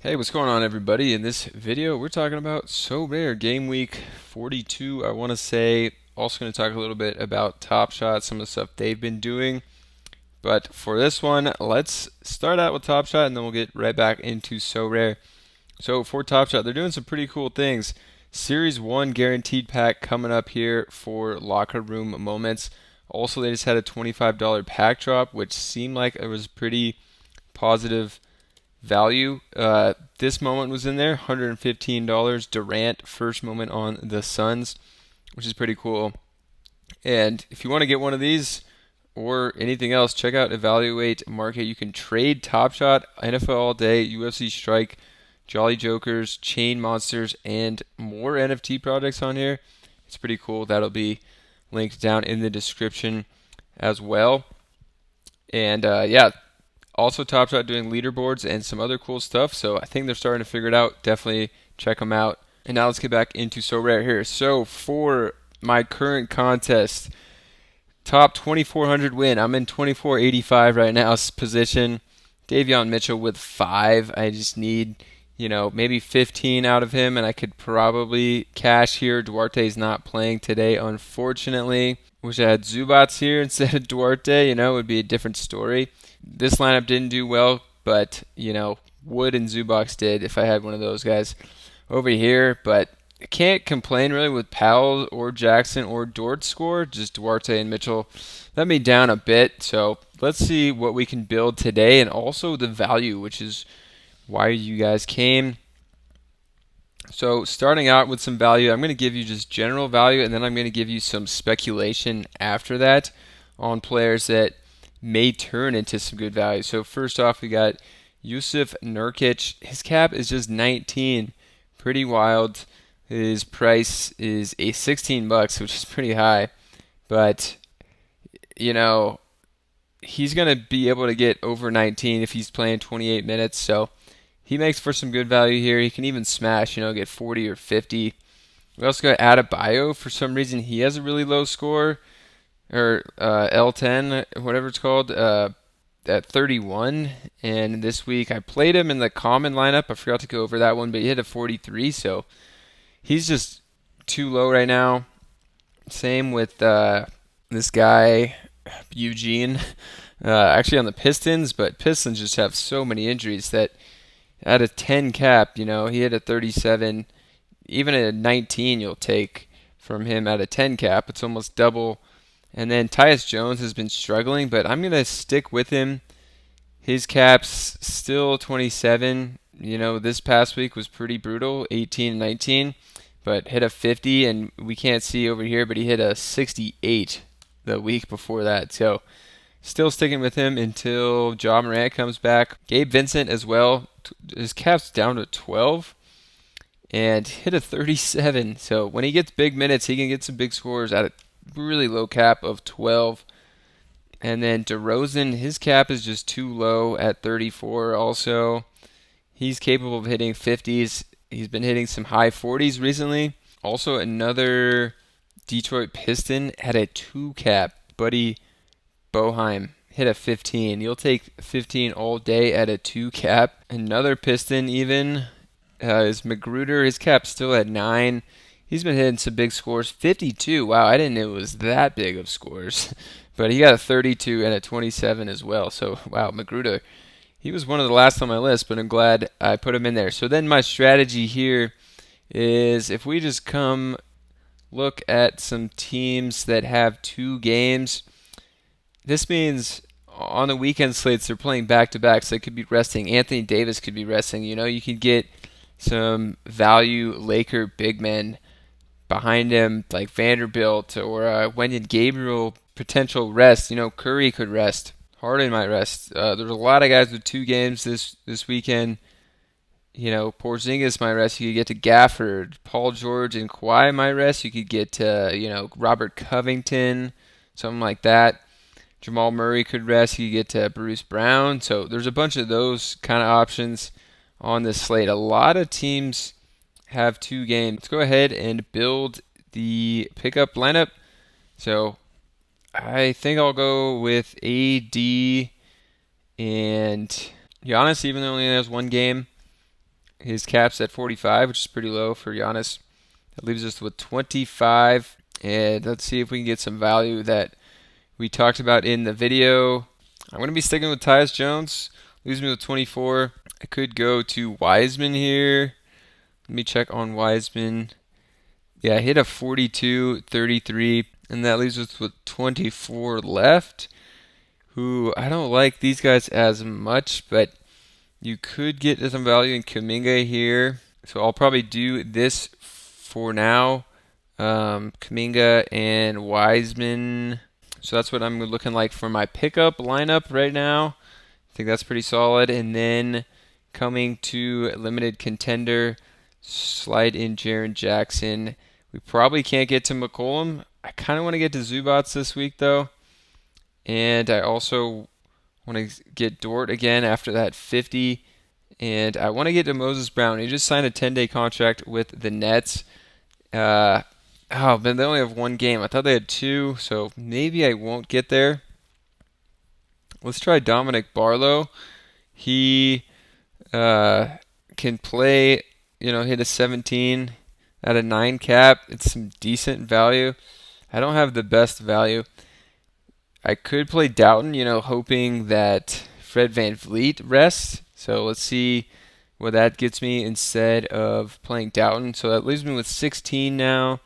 Hey, what's going on, everybody? In this video, we're talking about Sorare Game Week 42. I want to say, also going to talk a little bit about Top Shot, some of the stuff they've been doing. But for this one, let's start out with Top Shot, and then we'll get right back into Sorare. So for Top Shot, they're doing some pretty cool things. Series 1 guaranteed pack coming up here for locker room moments. Also, they just had a $25 pack drop, which seemed like it was pretty positive value. This moment was in there, $115. Durant, first moment on the Suns, which is pretty cool. And if you want to get one of these or anything else, check out Evaluate Market. You can trade Top Shot, NFL All Day, UFC Strike, Jolly Jokers, Chain Monsters, and more NFT projects on here. It's pretty cool. That'll be linked down in the description as well. And yeah, also Top Shot doing leaderboards and some other cool stuff. So I think they're starting to figure it out. Definitely check them out. And now let's get back into Sorare here. So for my current contest, top 2400 win. I'm in 2485 right now position. Davion Mitchell with 5. I just need, maybe 15 out of him, and I could probably cash here. Duarte's not playing today, unfortunately. Wish I had Zubats here instead of Duarte. It would be a different story. This lineup didn't do well, but, Wood and Zubats did if I had one of those guys over here. But I can't complain really with Powell or Jackson or Dort score. Just Duarte and Mitchell let me down a bit. So let's see what we can build today, and also the value, which is why you guys came. So starting out with some value, I'm going to give you just general value, and then I'm going to give you some speculation after that on players that may turn into some good value. So first off, we got Yusuf Nurkic. His cap is just 19. Pretty wild. His price is a 16 bucks, which is pretty high. But, you know, he's going to be able to get over 19 if he's playing 28 minutes. So he makes for some good value here. He can even smash, get 40 or 50. We also got Adebayo. For some reason, he has a really low score, or L10, whatever it's called, at 31. And this week, I played him in the common lineup. I forgot to go over that one, but he hit a 43. So he's just too low right now. Same with this guy, Eugene. Actually on the Pistons, but Pistons just have so many injuries that at a 10 cap, he hit a 37. Even at a 19, you'll take from him at a 10 cap. It's almost double. And then Tyus Jones has been struggling, but I'm going to stick with him. His cap's still 27. This past week was pretty brutal, 18 and 19, but hit a 50, and we can't see over here, but he hit a 68 the week before that. So still sticking with him until Ja Morant comes back. Gabe Vincent as well. His cap's down to 12 and hit a 37. So when he gets big minutes, he can get some big scores at a really low cap of 12. And then DeRozan, his cap is just too low at 34 also. He's capable of hitting 50s. He's been hitting some high 40s recently. Also, another Detroit Piston had a 2 cap. Buddy Boheim hit a 15. You'll take 15 all day at a 2 cap. Another Piston even is Magruder. His cap's still at 9. He's been hitting some big scores. 52. Wow, I didn't know it was that big of scores. But he got a 32 and a 27 as well. So, wow, Magruder, he was one of the last on my list, but I'm glad I put him in there. So then my strategy here is if we just come look at some teams that have 2 games, this means on the weekend slates they're playing back-to-back, so they could be resting. Anthony Davis could be resting. You could get some value Laker big men behind him, like Vanderbilt or Wenyen Gabriel, potential rest. Curry could rest. Harden might rest. There's a lot of guys with 2 games this weekend. Porzingis might rest. You could get to Gafford. Paul George and Kawhi might rest. You could get to, Robert Covington, something like that. Jamal Murray could rest. You could get to Bruce Brown. So there's a bunch of those kind of options on this slate. A lot of teams have 2 games. Let's go ahead and build the pickup lineup. So I think I'll go with AD and Giannis, even though he only has 1 game. His cap's at 45, which is pretty low for Giannis. That leaves us with 25. And let's see if we can get some value that we talked about in the video. I'm going to be sticking with Tyus Jones. Leaves me with 24. I could go to Wiseman here. Let me check on Wiseman. Yeah, I hit a 42, 33, and that leaves us with 24 left. Who I don't like these guys as much, but you could get some value in Kuminga here. So I'll probably do this for now. Kuminga and Wiseman. So that's what I'm looking like for my pickup lineup right now. I think that's pretty solid. And then coming to limited contender, slide in Jaren Jackson. We probably can't get to McCollum. I kind of want to get to Zubats this week though. And I also want to get Dort again after that 50. And I want to get to Moses Brown. He just signed a 10-day contract with the Nets. But they only have one game. I thought they had two, so maybe I won't get there. Let's try Dominic Barlow. He can play, hit a 17 at a 9 cap. It's some decent value. I don't have the best value. I could play Doughton, hoping that Fred VanVleet rests. So let's see what that gets me instead of playing Doughton. So that leaves me with 16 now.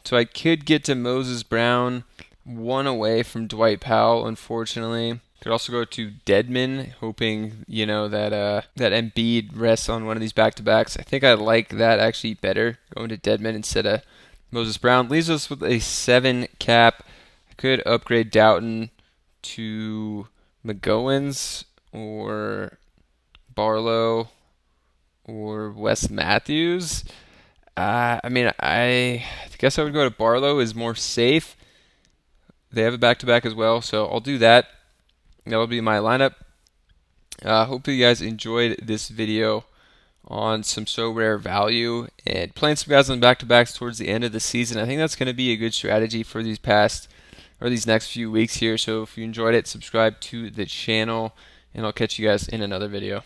So I could get to Moses Brown, one away from Dwight Powell, unfortunately. Could also go to Dedmon, hoping, that Embiid rests on one of these back-to-backs. I think I like that actually better, going to Dedmon instead of Moses Brown. Leaves us with a 7 cap. I could upgrade Doughton to McGowens or Barlow or Wes Matthews. I guess I would go to Barlow, is more safe. They have a back-to-back as well, so I'll do that. That'll be my lineup. Hopefully you guys enjoyed this video on some so rare value and playing some guys on back-to-backs towards the end of the season. I think that's going to be a good strategy for these next few weeks here. So if you enjoyed it, subscribe to the channel, and I'll catch you guys in another video.